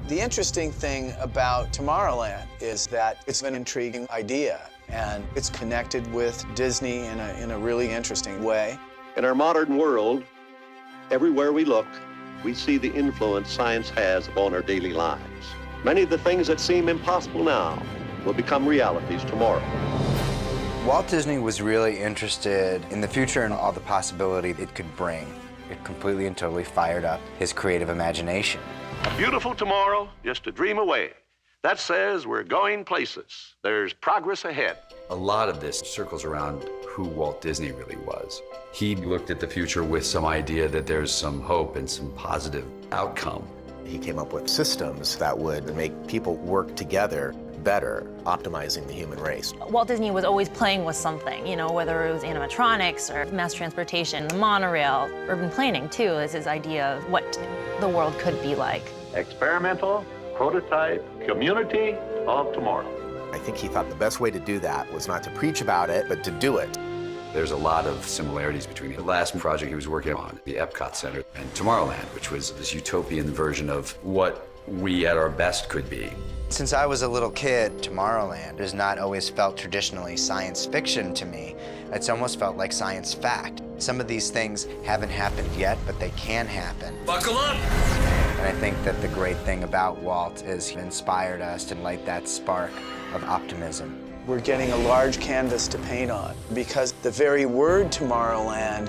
The interesting thing about Tomorrowland is that it's an intriguing idea, and it's connected with Disney in a really interesting way. In our modern world, everywhere we look, we see the influence science has upon our daily lives. Many of the things that seem impossible now will become realities tomorrow. Walt Disney was really interested in the future and all the possibility it could bring. It completely and totally fired up his creative imagination. A beautiful tomorrow, just a dream away. That says we're going places. There's progress ahead. A lot of this circles around who Walt Disney really was. He looked at the future with some idea that there's some hope and some positive outcome. He came up with systems that would make people work together better, optimizing the human race. Walt Disney was always playing with something, you know, whether it was animatronics or mass transportation, the monorail, urban planning too, is his idea of what the world could be like. Experimental, prototype, community of tomorrow. I think he thought the best way to do that was not to preach about it, but to do it. There's a lot of similarities between the last project he was working on, the Epcot Center, and Tomorrowland, which was this utopian version of what we at our best could be. Since I was a little kid, Tomorrowland has not always felt traditionally science fiction to me. It's almost felt like science fact. Some of these things haven't happened yet, but they can happen. Buckle up! And I think that the great thing about Walt is he inspired us to light that spark of optimism. We're getting a large canvas to paint on because the very word Tomorrowland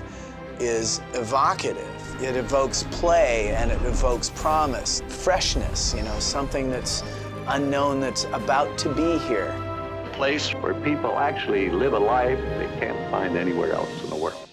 is evocative. It evokes play and it evokes promise, freshness, you know, something that's unknown that's about to be here. A place where people actually live a life they can't find anywhere else in the world.